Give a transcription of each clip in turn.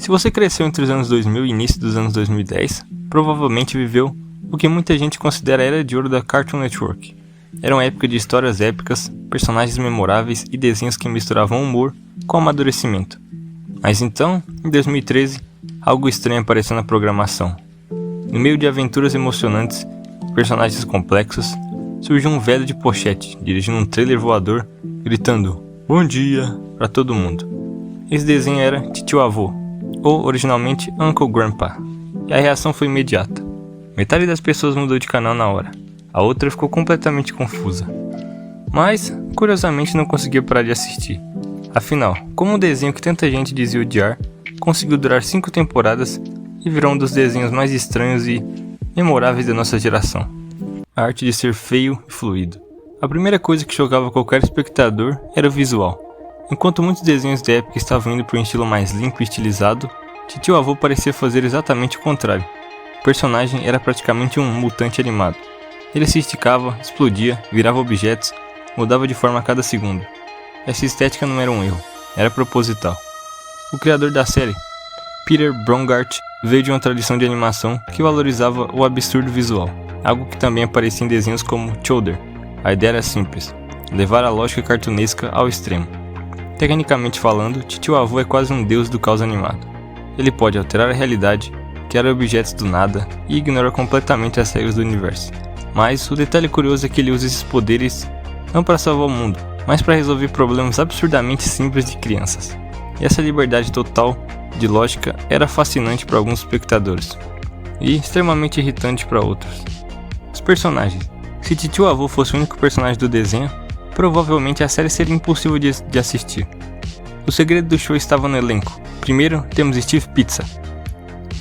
Se você cresceu entre os anos 2000 e início dos anos 2010, provavelmente viveu o que muita gente considera a era de ouro da Cartoon Network. Era uma época de histórias épicas, personagens memoráveis e desenhos que misturavam humor com amadurecimento. Mas então, em 2013, algo estranho apareceu na programação. No meio de aventuras emocionantes e personagens complexos, surgiu um velho de pochete, dirigindo um trailer voador, gritando "Bom dia" para todo mundo. Esse desenho era Titio Avô, ou originalmente Uncle Grandpa, e a reação foi imediata. Metade das pessoas mudou de canal na hora, a outra ficou completamente confusa. Mas, curiosamente, não conseguia parar de assistir. Afinal, como um desenho que tanta gente dizia odiar, conseguiu durar 5 temporadas e virou um dos desenhos mais estranhos e memoráveis da nossa geração. A arte de ser feio e fluido. A primeira coisa que chocava qualquer espectador era o visual. Enquanto muitos desenhos da época estavam indo para um estilo mais limpo e estilizado, Titio Avô parecia fazer exatamente o contrário. O personagem era praticamente um mutante animado. Ele se esticava, explodia, virava objetos, mudava de forma a cada segundo. Essa estética não era um erro, era proposital. O criador da série, Peter Brongart, veio de uma tradição de animação que valorizava o absurdo visual, algo que também aparecia em desenhos como Chowder. A ideia era simples, levar a lógica cartunesca ao extremo. Tecnicamente falando, Titio Avô é quase um deus do caos animado. Ele pode alterar a realidade, criar objetos do nada e ignorar completamente as regras do universo. Mas o detalhe curioso é que ele usa esses poderes não para salvar o mundo, mas para resolver problemas absurdamente simples de crianças. E essa liberdade total de lógica era fascinante para alguns espectadores, e extremamente irritante para outros. Os personagens. Se Titio Avô fosse o único personagem do desenho, provavelmente a série seria impossível de assistir. O segredo do show estava no elenco. Primeiro, temos Steve Pizza,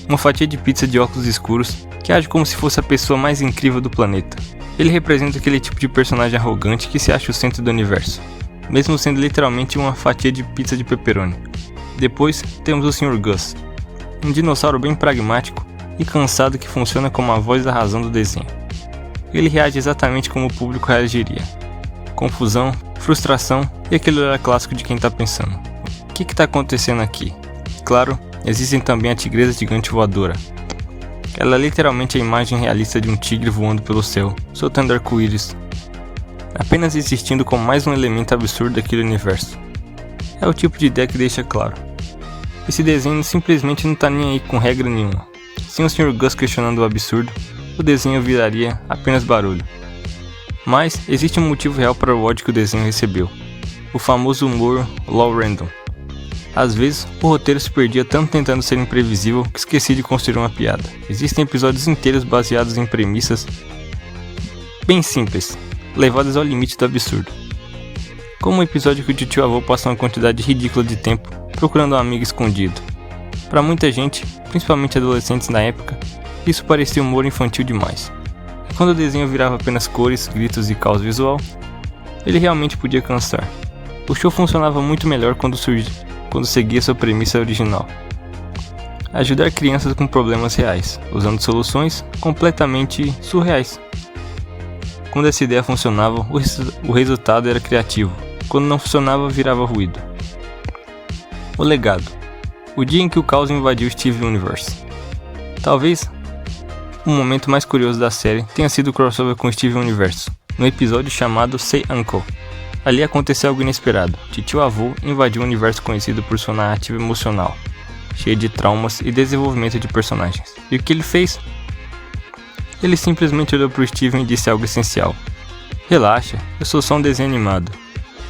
uma fatia de pizza de óculos escuros que age como se fosse a pessoa mais incrível do planeta. Ele representa aquele tipo de personagem arrogante que se acha o centro do universo, mesmo sendo literalmente uma fatia de pizza de pepperoni. Depois, temos o Sr. Gus, um dinossauro bem pragmático e cansado que funciona como a voz da razão do desenho. Ele reage exatamente como o público reagiria. Confusão, frustração e aquele olhar clássico de quem tá pensando: o que tá acontecendo aqui? Claro, existem também a tigresa gigante voadora. Ela é literalmente a imagem realista de um tigre voando pelo céu, soltando arco-íris, apenas existindo como mais um elemento absurdo daquele universo. É o tipo de ideia que deixa claro: esse desenho simplesmente não tá nem aí com regra nenhuma. Sem o Sr. Gus questionando o absurdo, o desenho viraria apenas barulho. Mas existe um motivo real para o ódio que o desenho recebeu: o famoso humor low random. Às vezes, o roteiro se perdia tanto tentando ser imprevisível que esquecia de construir uma piada. Existem episódios inteiros baseados em premissas bem simples, levadas ao limite do absurdo. Como o episódio que o Titio Avô passa uma quantidade ridícula de tempo procurando um amigo escondido. Para muita gente, principalmente adolescentes na época, isso parecia humor infantil demais. E quando o desenho virava apenas cores, gritos e caos visual, ele realmente podia cansar. O show funcionava muito melhor quando seguia sua premissa original: ajudar crianças com problemas reais, usando soluções completamente surreais. Quando essa ideia funcionava, o resultado era criativo. Quando não funcionava, virava ruído. O legado. O dia em que o caos invadiu Steve Universe. Talvez o momento mais curioso da série tenha sido o crossover com Steve Universe, no episódio chamado Say Uncle. Ali aconteceu algo inesperado. Titio Avô invadiu um universo conhecido por sua narrativa emocional, cheia de traumas e desenvolvimento de personagens. E o que ele fez? Ele simplesmente olhou para o Steven e disse algo essencial: relaxa, eu sou só um desenho animado.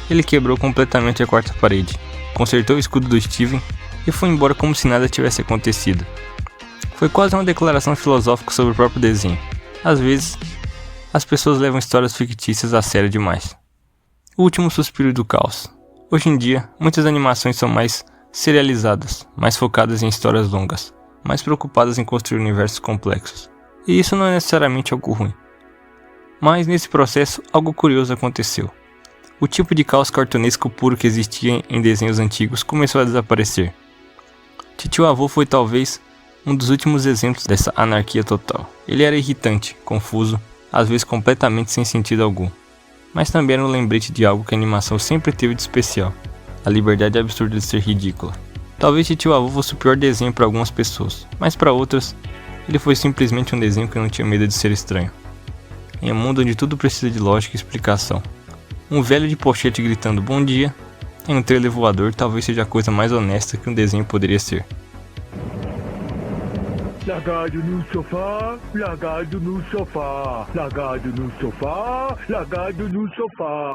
Ele quebrou completamente a quarta parede, consertou o escudo do Steven e foi embora como se nada tivesse acontecido. Foi quase uma declaração filosófica sobre o próprio desenho. Às vezes, as pessoas levam histórias fictícias a sério demais. O último suspiro do caos. Hoje em dia, muitas animações são mais serializadas, mais focadas em histórias longas, mais preocupadas em construir universos complexos. E isso não é necessariamente algo ruim. Mas nesse processo, algo curioso aconteceu. O tipo de caos cartunesco puro que existia em desenhos antigos começou a desaparecer. Titio Avô foi talvez um dos últimos exemplos dessa anarquia total. Ele era irritante, confuso, às vezes completamente sem sentido algum. Mas também era um lembrete de algo que a animação sempre teve de especial: a liberdade absurda de ser ridícula. Talvez Titio Avô fosse o pior desenho para algumas pessoas, mas para outras, ele foi simplesmente um desenho que não tinha medo de ser estranho. Em um mundo onde tudo precisa de lógica e explicação, um velho de pochete gritando bom dia em um trailer voador talvez seja a coisa mais honesta que um desenho poderia ser. Lagarto no sofá, lagarto no sofá, lagarto no sofá, lagarto no sofá.